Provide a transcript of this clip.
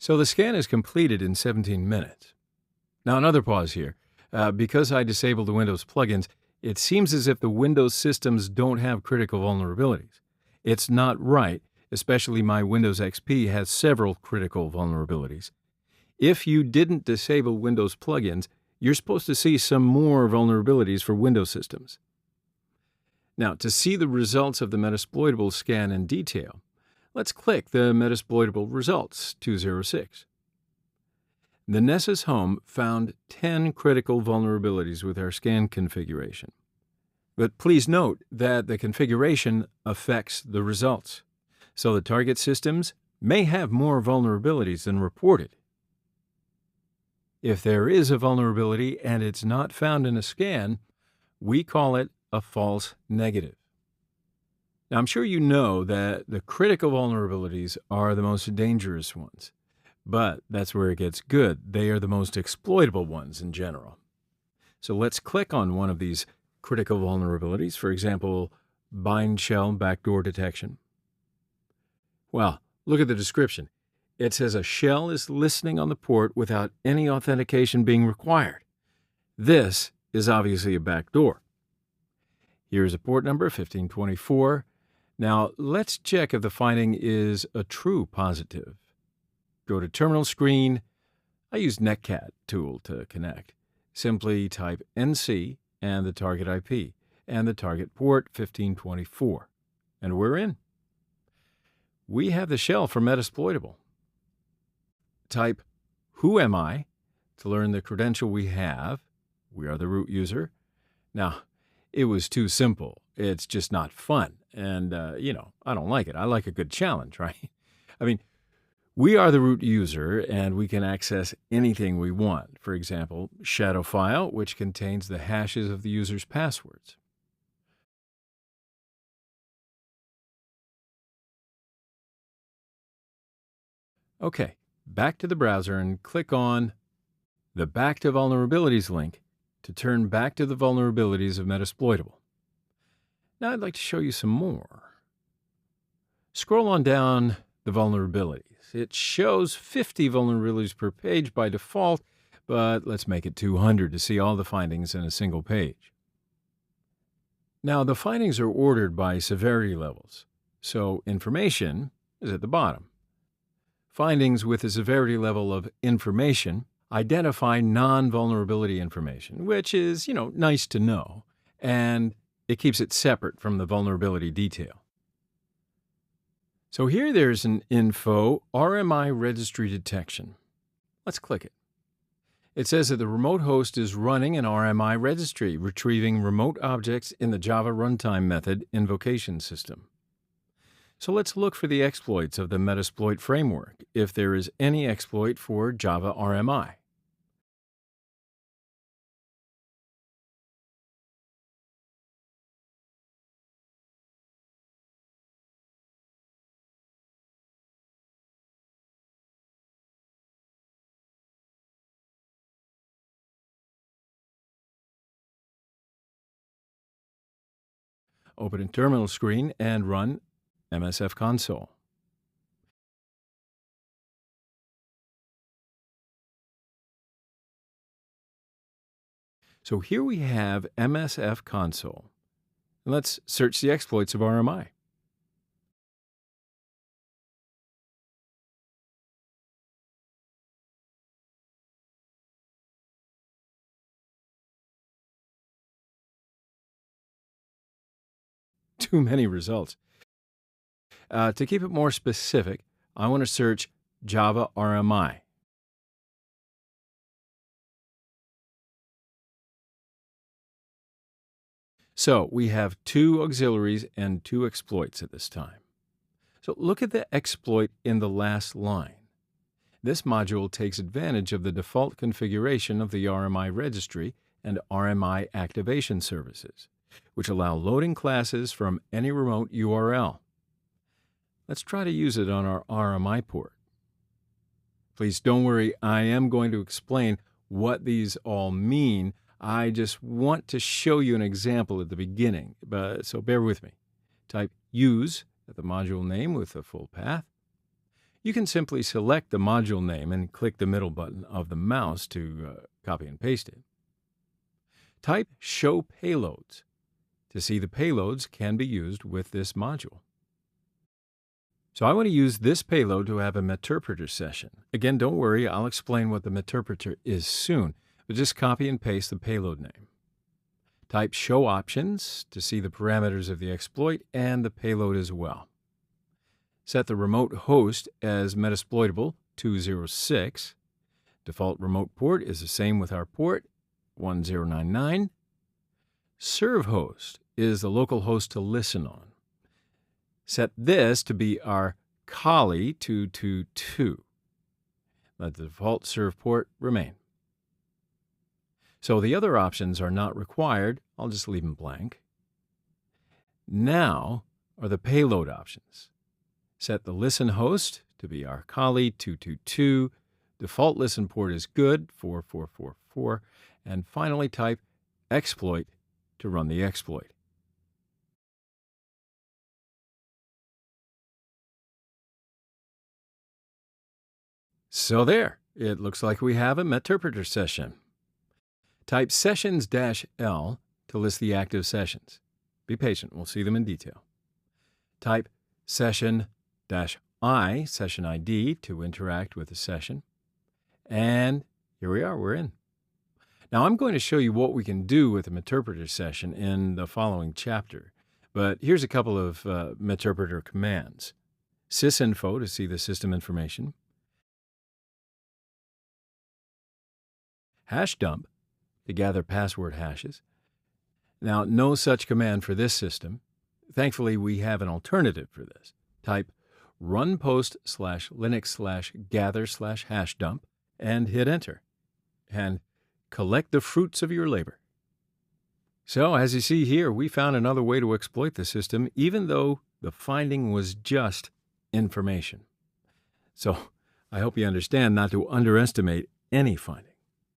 So the scan is completed in 17 minutes. Now another pause here. Because I disabled the Windows plugins, it seems as if the Windows systems don't have critical vulnerabilities. It's not right, especially my Windows XP has several critical vulnerabilities. If you didn't disable Windows plugins, you're supposed to see some more vulnerabilities for Windows systems. Now, to see the results of the Metasploitable scan in detail, let's click the Metasploitable Results 206. The Nessus Home found 10 critical vulnerabilities with our scan configuration. But please note that the configuration affects the results, so the target systems may have more vulnerabilities than reported. If there is a vulnerability and it's not found in a scan, we call it a false negative. Now, I'm sure you know that the critical vulnerabilities are the most dangerous ones, but that's where it gets good. They are the most exploitable ones in general. So let's click on one of these critical vulnerabilities, for example, bind shell backdoor detection. Well, look at the description. It says a shell is listening on the port without any authentication being required. This is obviously a backdoor. Here's a port number, 1524. Now, let's check if the finding is a true positive. Go to terminal screen. I use Netcat tool to connect. Simply type NC and the target IP and the target port 1524. And we're in. We have the shell for Metasploitable. Type who am I to learn the credential we have. We are the root user. Now, it was too simple. It's just not fun. And, I don't like it. I like a good challenge, right? I mean, we are the root user and we can access anything we want. For example, shadow file, which contains the hashes of the user's passwords. Okay, back to the browser and click on the Back to Vulnerabilities link to turn back to the vulnerabilities of Metasploitable. Now I'd like to show you some more. Scroll on down the vulnerabilities. It shows 50 vulnerabilities per page by default, but let's make it 200 to see all the findings in a single page. Now the findings are ordered by severity levels, so information is at the bottom. Findings with a severity level of information identify non-vulnerability information, which is, nice to know, and it keeps it separate from the vulnerability detail. So here there's an info RMI registry detection. Let's click it. It says that the remote host is running an RMI registry, retrieving remote objects in the Java runtime method invocation system. So let's look for the exploits of the Metasploit framework, if there is any exploit for Java RMI. Open a terminal screen and run MSF console. So here we have MSF console. Let's search the exploits of RMI. Too many results. To keep it more specific, I want to search Java RMI. So we have 2 auxiliaries and 2 exploits at this time. So look at the exploit in the last line. This module takes advantage of the default configuration of the RMI registry and RMI activation services, which allow loading classes from any remote URL. Let's try to use it on our RMI port. Please don't worry, I am going to explain what these all mean. I just want to show you an example at the beginning, so bear with me. Type use at the module name with the full path. You can simply select the module name and click the middle button of the mouse to copy and paste it. Type Show Payloads to see the payloads can be used with this module. So I want to use this payload to have a meterpreter session. Again, don't worry, I'll explain what the meterpreter is soon, but just copy and paste the payload name. Type Show Options to see the parameters of the exploit and the payload as well. Set the remote host as Metasploitable 206. Default remote port is the same with our port, 1099. Serve host is the local host to listen on. Set this to be our Kali 222. Let the default serve port remain. So the other options are not required. I'll just leave them blank. Now are the payload options. Set the listen host to be our Kali 222. Default listen port is good, 4444. And finally type exploit to run the exploit. So there, it looks like we have a meterpreter session. Type sessions-L to list the active sessions. Be patient, we'll see them in detail. Type session-I, session ID, to interact with the session. And here we are, we're in. Now I'm going to show you what we can do with a meterpreter session in the following chapter. But here's a couple of meterpreter commands. sysinfo to see the system information. Hashdump to gather password hashes. Now, no such command for this system. Thankfully, we have an alternative for this. Type runpost/linux/gather/hashdump and hit enter. And collect the fruits of your labor. So, as you see here, we found another way to exploit the system, even though the finding was just information. So, I hope you understand not to underestimate any finding.